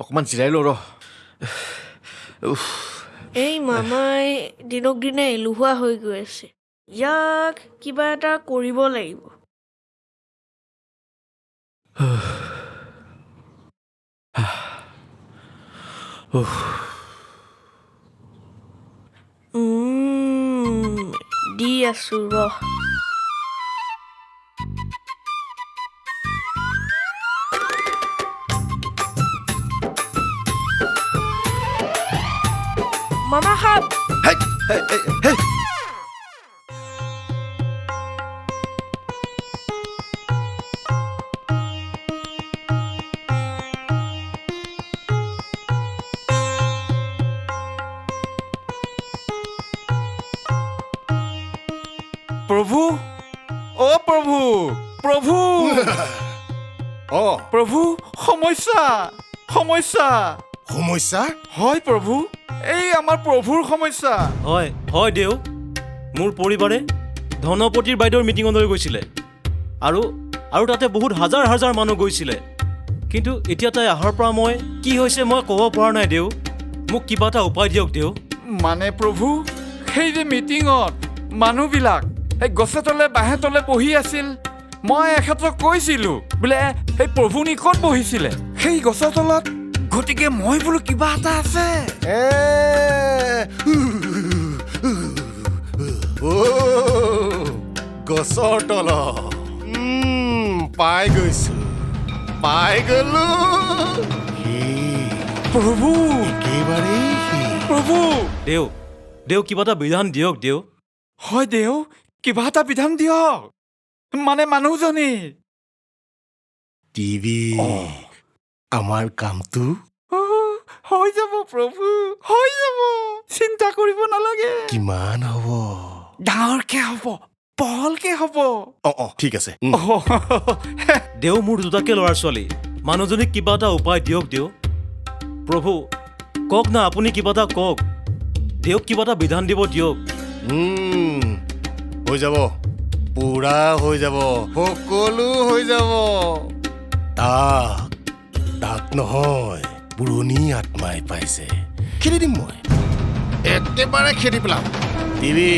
অকণমান জিৰাই লওঁ এই মামাই দিনক দিনে এলেহুৱা হৈ গৈ আছে ইয়াক কিবা এটা কৰিব লাগিব দি আছো ৰহ মামা সাপ প্ৰভু অ প্ৰভু প্ৰভু প্ৰভু সমস্যা সমস্যা সমস্যা হয় প্ৰভু এই আমাৰ প্ৰভুৰ সমস্যা হয় হয় দেউ মোৰ পৰিবাৰে ধনপতিৰ বাইদেউৰ মিটিঙলৈ গৈছিলে আৰু তাতে বহুত হাজাৰ হাজাৰ মানুহ গৈছিলে কিন্তু এতিয়া তাই অহাৰ পৰা মই কি হৈছে মই ক'ব পৰা নাই দেউ মোক কিবা এটা উপায় দিয়ক দেউ মানে প্ৰভু সেই যে মিটিঙত মানুহবিলাক এই গছে তলে বাঁহে তলে বহি আছিল মই এখেতক কৈছিলোঁ বোলে সেই প্ৰভু নিকট বহিছিলে সেই গছৰ তলত গতিকে মই বোলো কিবা এটা আছে গছৰ তল পাই গৈছো পাই গলো প্ৰভু একেবাৰে প্ৰভু দেউ কিবা এটা বিধান দিয়ক দেউ হয় দেউ কিবা এটা বিধান দিয়ক মানে মানুহজনী টিভি আমাৰ কামটো হৈ যাব প্ৰভু হৈ যাব চিন্তা কৰিব নালাগে কিমান হ'ব ডাঙৰকে হ'ব বহলকে হ'ব ঠিক আছে দেউ মোৰ দুটাকে ল'ৰা ছোৱালী মানুহজনীক কিবা এটা উপায় দিয়ক দেউ প্ৰভু কওক না আপুনি কিবা এটা কওক দেউক কিবা এটা বিধান দিব দিয়ক হৈ যাব পুৰা হৈ যাব সকলো হৈ যাব তাক নহয় পুৰণি আত্মাই পাইছে খেদি দিম মই একেবাৰে খেদি পেলাম টিভি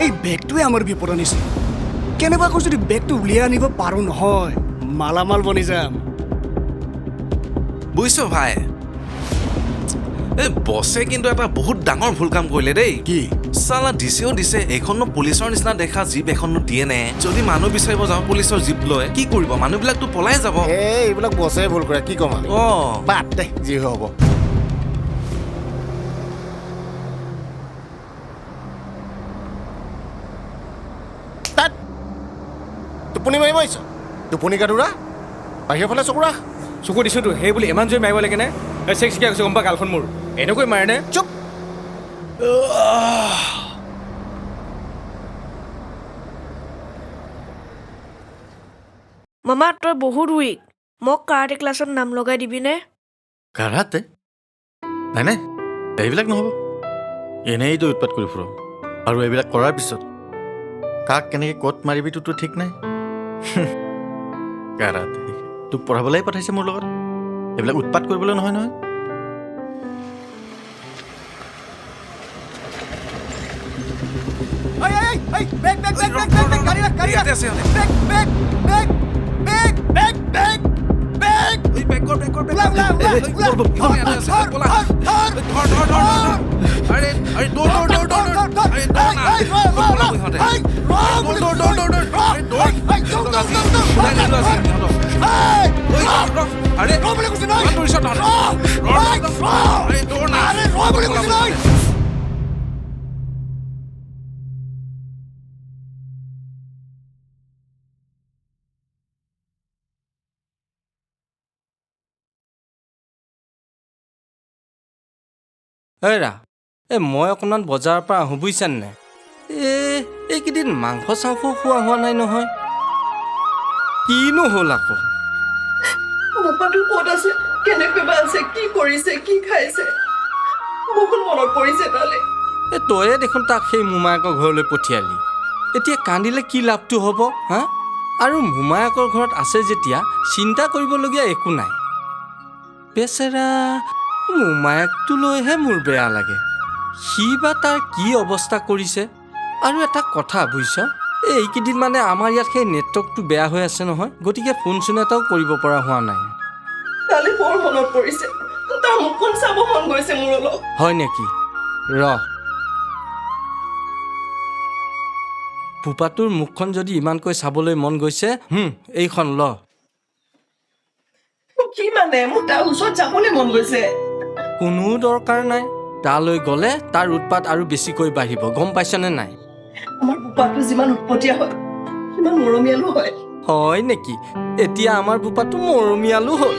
এই বেগটোৱে আমাৰ বিপদ আনিছে কেনেবাকৈ যদি বেগটো উলিয়াই আনিব পাৰো নহয় মালামাল বনি যাম বুজিছ ভাই এই বছে কিন্তু এটা বহুত ডাঙৰ ভুল কাম কৰিলে দেই কি চালা দিছেও দিছে এইখননো পুলিচৰ নিচিনা দেখা জীপ এখননো দিয়ে নে যদি মানুহ বিচাৰিব যাওঁ পুলিচৰ জীপ লৈ কি কৰিব মানুহবিলাকতো পলাই যাব এইবিলাক বছে ভুল কৰে কি কম বাদ দে যি হ'ব টোপনি মাৰিব আহিছ টোপনি গাদুৰা বাহিৰৰ ফালে চকু ৰাখ চকু দিছোতো সেই বুলি ইমান জোৰে মাৰিব লাগে নে চেক চিকিয়া কৈছে গম পা গালখন মোৰ এনেকৈ মাৰেনে চুপ মামা তই বহুত উইক মোক কাৰাটে ক্লাছত নাম লগাই দিবিনে কাৰাটে নাই নাই এইবিলাক নহ'ব এনেইতো উৎপাত কৰি ফুৰ আৰু এইবিলাক কৰাৰ পিছত কাক কেনেকৈ ক'ত মাৰিবিতো ঠিক নাই কাৰাটে তোক পঢ়াবলৈ পঠাইছে মোৰ লগত এইবিলাক উৎপাত কৰিবলৈ নহয় নহয় ৰা মই অকণমান বজাৰৰ পৰা আহোঁ বুজিছানে নাই এইকেইদিন মাংস চাংস খোৱা হোৱা নাই নহয় কিনো হ'ল আকৌ ফুপাটো ক'ত আছে কেনেকৈ বা আছে কি কৰিছে কি খাইছে বহুত মনত পৰিছে তালে এই তয়ে দেখোন তাক সেই মোমায়েকৰ ঘৰলৈ পঠিয়ালি এতিয়া কান্দিলে কি লাভটো হ'ব হা আৰু মোমায়েকৰ ঘৰত আছে যেতিয়া চিন্তা কৰিবলগীয়া একো নাই বেচেৰা মোমায়েকটো লৈহে মোৰ বেয়া লাগে সি বা তাৰ কি অৱস্থা কৰিছে আৰু এটা কথা বুজিছ এইকেইদিন মানে আমাৰ ইয়াত সেই নেটৱৰ্কটো বেয়া হৈ আছে নহয় গতিকে ফোন চোন এটাও কৰিব পৰা হোৱা নাই তালে বৰ মনত পৰিছে তাৰ মুখখন চাব মন গৈছে মোৰ অলপ হয় নেকি ৰ ফুপাটোৰ মুখখন যদি ইমানকৈ চাবলৈ মন গৈছে এইখন ল কি মানে মোৰ তাৰ ওচৰত যাবলৈ মন গৈছে কোনো দৰকাৰ নাই তালৈ গ'লে তাৰ উৎপাত আৰু বেছিকৈ বাঢ়িব গম পাইছনে নাই আমাৰ ফুপাটো যিমান উৎপতীয়া হয় সিমান মৰমীয়ালো হয় হয় নেকি এতিয়া আমাৰ ফুপাটো মৰমীয়ালো হ'ল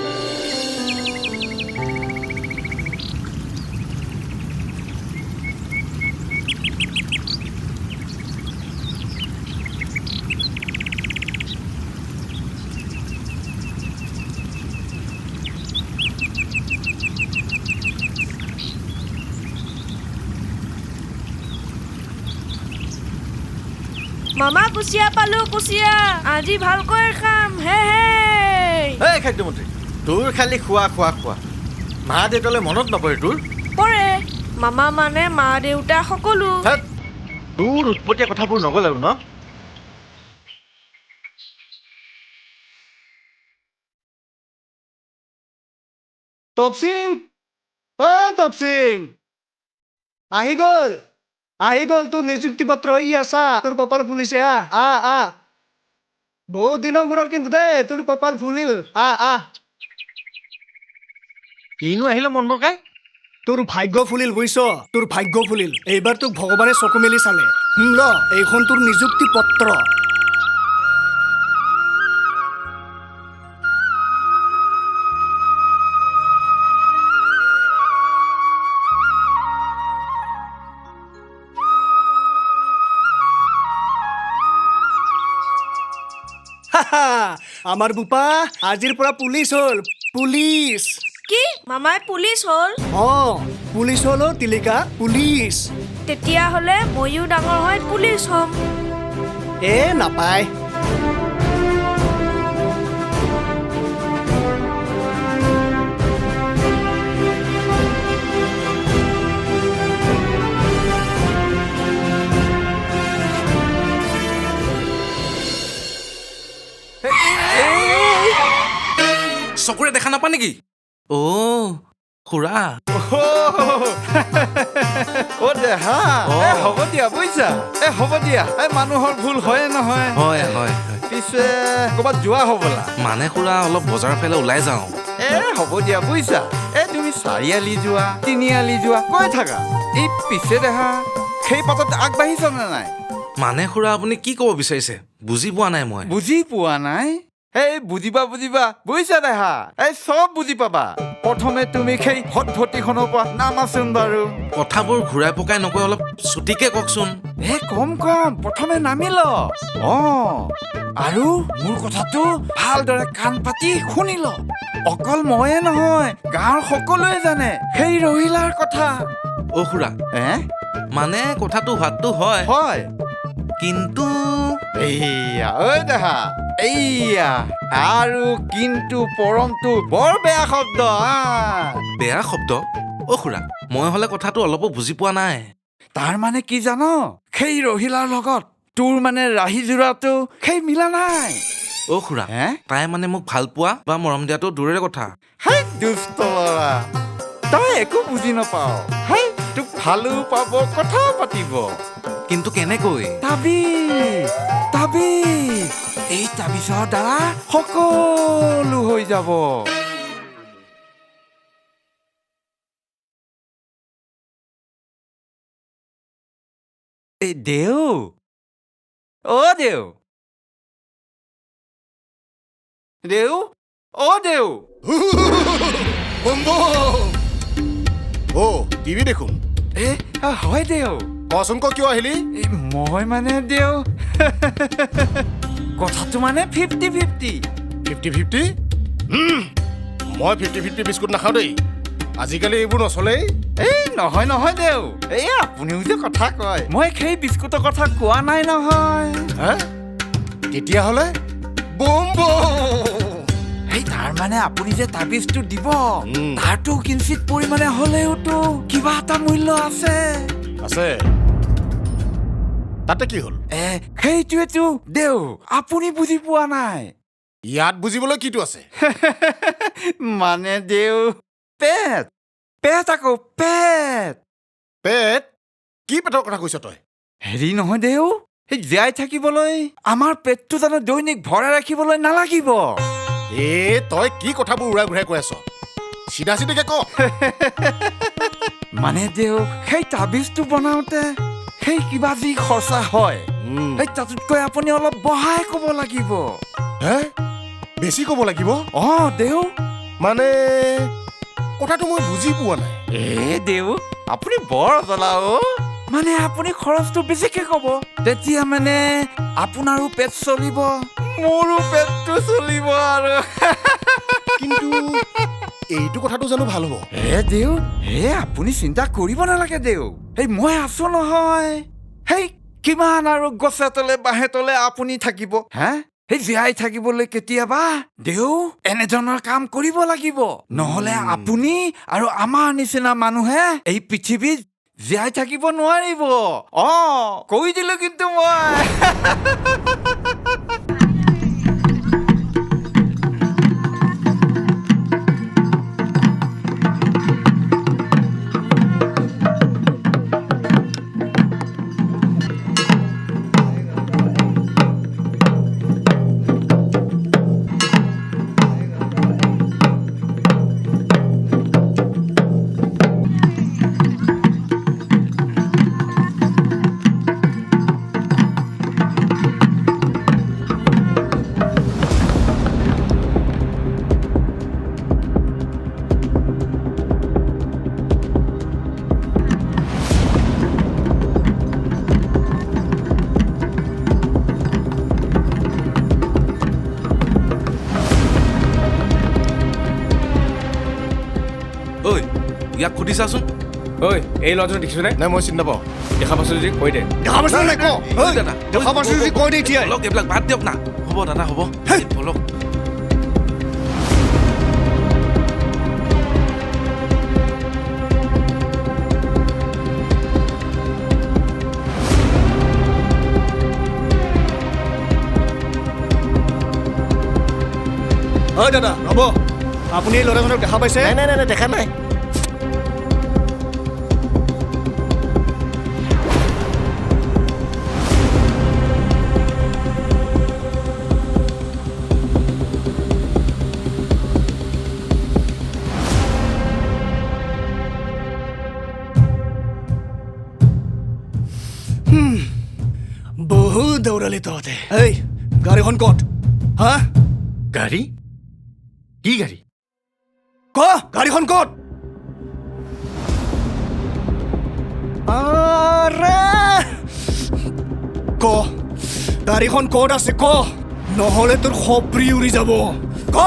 মামা কুচিয়া পালো কুচিয়া আজি ভালকৈ খাম হে এই খাদ্যমন্ত্ৰী তোৰ খালি খোৱা খোৱা খোৱা মা দেউতালৈ মনত নপৰে তোৰ পৰে মামা মানে মা দেউতা সকলো হেৎ, তোৰ উৎপতীয়া কথাবোৰ নগ'ল আৰু ন তপচিং তপচিং আহি গ'ল তোৰ নিযুক্তি পত্ৰ আছা তোৰ কপাল ফুলিছে আহ বহুত দিনৰ মূৰত কিন্তু দেই তোৰ কপাল ফুলিল কিনো আহিলে মন বকাই তোৰ ভাগ্য ফুলিল বুজিছ তোৰ ভাগ্য ফুলিল এইবাৰ তোক ভগৱানে চকু মেলি চালে ল এইখন তোৰ নিযুক্তি পত্ৰ আমাৰ বোপা আজিৰ পৰা পুলিচ হ'ল পুলিচ কি মামাই পুলিচ হ'ল পুলিচ হ'ল তিলিকা পুলিচ তেতিয়াহ'লে ময়ো ডাঙৰ হৈ পুলিচ হ'ম নাপায় চকুৰে দেখা নাপা নেকি খুৰা দেহা হ'ব দিয়া বুজিছা হ'ব দিয়া মানুহৰ ভুল হয়ে নহয় হয় পিছে ক'ৰবাত যোৱা হ'বলা মানে খুৰা অলপ বজাৰৰ ফালে ওলাই যাওঁ হ'ব দিয়া বুজিছা তুমি চাৰিআলি যোৱা তিনিআলি যোৱা কৈ থাকা এই পিছে দেহা সেই পাতত আগবাঢ়িছনে নাই মানে খুৰা আপুনি কি ক'ব বিচাৰিছে বুজি পোৱা নাই মই বুজি পোৱা নাই বুজিবা বুজিছা দেহা চব বুজি পাবা প্ৰথমে তুমি সেই হটভটিখনৰ পৰা নামাচোন বাৰু কথাবোৰ ঘূৰাই পকাই নকৈ অলপ চুটিকে কওকচোন কম প্ৰথমে নামি ল আৰু মোৰ কথাটো ভালদৰে কাণ পাতি শুনি ল অকল ময়ে নহয় গাঁৱৰ সকলোৱে জানে সেই ৰহিলাৰ কথা খুৰা মানে কথাটো হোৱাটো হয় কিন্তু দেহা আৰু কিন্তু পৰমটো বৰ বেয়া শব্দ বেয়া শব্দ খুৰা মই হলে কথাটো অলপো বুজি পোৱা নাই তাৰ মানে কি জান সেই ৰহিলাৰ লগত তোৰ মানে ৰাহি জোৰাটো সেই মিলা নাই খুৰা তাই মানে মোক ভাল পোৱা বা মৰম দিয়াটো দূৰৰে কথা দুষ্ট ল'ৰা তই একো বুজি নাপাও তোক ভালো পাব কথা পাতিব কিন্তু কেনেকৈ তাবিজ এই তাবিজৰ দ্বাৰা সকলো হৈ যাব দেউ টিভি দেখোন হয় দেউ কচোন কিয় আহিলি মই মানে দেউ কথাটো মানে 50-50 মই 50-50 বিস্কুট নাখাওঁ দেই আজিকালি এইবোৰ নচলেই এই নহয় নহয় দেউ এই আপুনিও যে কথা কয় মই সেই বিস্কুটৰ কথা কোৱা নাই নহয় হা তেতিয়াহ'লে বম বম এই তাৰমানে আপুনি যে তাবিজটো দিব তাৰতো কিঞ্চিত পৰিমাণে হ'লেওতো কিবা এটা মূল্য আছে আছে তাতে কি হ'ল সেইটোৱেতো দেউ আপুনি বুজি পোৱা নাই ইয়াত বুজিবলৈ কিটো আছে মানে দেউ পেট পেট আকৌ পেট পেট কি পেটৰ কথা কৈছ তই হেৰি নহয় দেউ সেই জীয়াই থাকিবলৈ আমাৰ পেটটো জানো দৈনিক ভৰাই ৰাখিবলৈ নালাগিব তই কি কথাবোৰ উৰাই ঘূৰাই কৈ আছ চিধা চিধিকে ক মানে দেউ সেই তাবিজটো বনাওঁতে সেই কিবা যি খৰচা হয় সেই তাতোতকৈ আপুনি অলপ বঢ়াই ক'ব লাগিব হে বেছি ক'ব লাগিব দেউ মানে কথাটো মই বুজি পোৱা নাই দেউ আপুনি বৰ জ্বলা মানে আপুনি খৰচটো বেছিকে ক'ব তেতিয়া মানে আপোনাৰো পেট চলিব মোৰো পেটটো চলিব আৰু কিন্তু এইটো কথাটো জানো ভাল হ'ব দেউ আপুনি চিন্তা কৰিব নালাগে দেউ সেই মই আছো নহয় সেই কিমান আৰু গছে তলে বাঁহে তলে আপুনি থাকিব হে সেই জীয়াই থাকিবলৈ কেতিয়াবা দেউ এনেধৰণৰ কাম কৰিব লাগিব নহলে আপুনি আৰু আমাৰ নিচিনা মানুহে এই পৃথিৱীত জীয়াই থাকিব নোৱাৰিব কৈ দিলো কিন্তু মই ইয়াক সুধিছাচোন ঐ এই ল'ৰাজনক দেখিছো নে নাই মই চিনি নাপাওঁ দেখা পাইছো যদি কৈ দে দেখা পাইছে নাই ক দাদা দেখা পাইছে যদি কৈ দে এতিয়া বলক এইবিলাক বাদ দিয়ক না হ'ব দাদা হ'ব বলক দাদা ৰ'ব আপুনি এই ল'ৰাজনক দেখা পাইছে নাই নাই নাই দেখা নাই বহুত দৌৰালি তহঁতে এই গাড়ীখন ক'ত হা গাড়ী কি গাড়ী ক গাড়ীখন ক'ত ক গাড়ীখন ক'ত আছে ক নহ'লে তোৰ খপৰি উৰি যাব ক